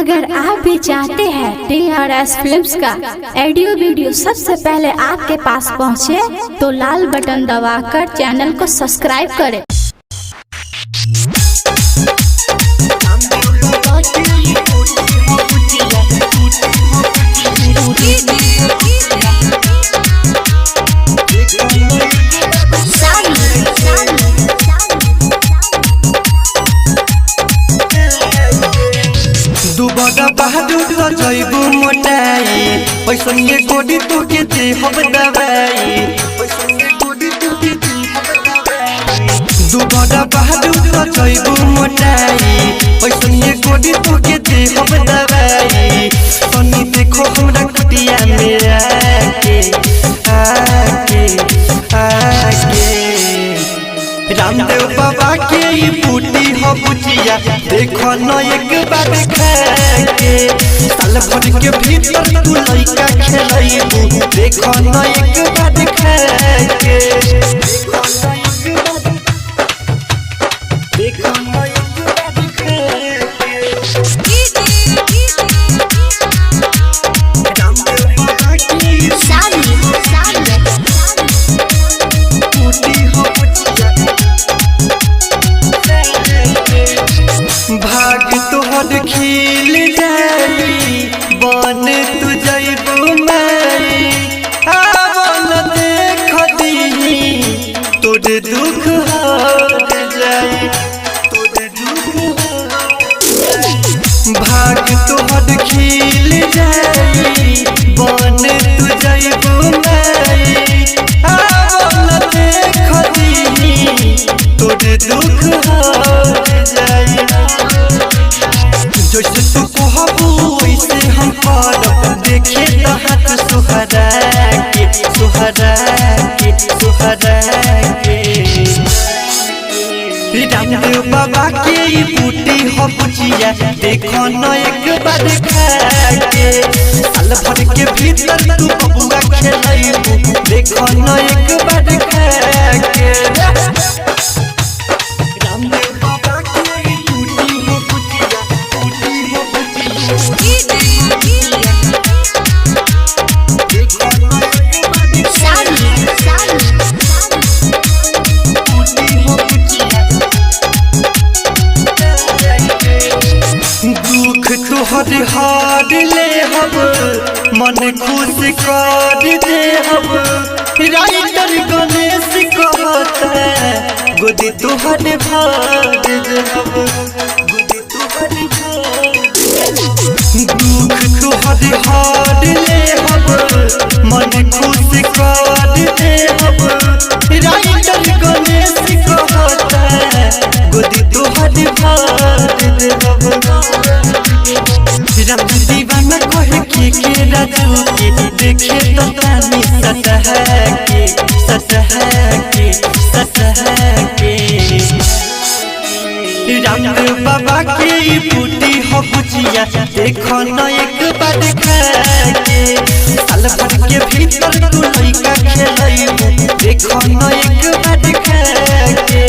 अगर आप भी चाहते हैं TRS फिल्म्स का ऑडियो वीडियो सबसे पहले आपके पास पहुंचे, तो लाल बटन दबाकर चैनल को सब्सक्राइब करें। दुबड़ा बहादुर तो जइबू मोटाई पैसन ये कोडी तो के दे हम दवाई दुबड़ा बहादुर तो जइबू मोटाई पैसन ये कोडी तो के दे हम दवाई सनी देखो हमरा कुटिया मेरा के आके रामदेव बाबा के ई बूटी हो बुचिया देखो न एक बार खा के साल भर के भीतर तू लइका खेलइबू देखो न एक बार खा के देखो न एक बार खा के रामदेव बाबा की बूटी हो भाग तोहर खिल जाई बन तू जइबू माई आवल देख दी तोर दुख हट जाई भाग तोहर खिल जाई बन तू जइबू माई आवल देख दी तोर दुख हट जाई जैसे तू कहबू वैसे हम करब देखे तो हाथ सुहरा के रामदेव बाबा के ई बूटी हो बुचिया देखो न एक बार खा के साल भर के भीतर तू बबुआ खेलइबू देखो न एक बार खा के रामदेव बाबा के ई बूटी हो बुचिया दुख तोहर हार ले हम मन खुश कर दे हम राइटर गणेश कहता गोदी तोहर भर दे हम दुख तोहर हार ले हम मन खुश कर दे हम राइटर गणेश कहता गोदी तोहर भर दे हम राम दीवाना कहे के राजू के देखे तो तानी सतह के रामदेव बाबा के ई बूटी हो बुचिया देखो न एक बार खा के साल भर के भीतर तू लइका खेलइबू देखो न एक बार खा के।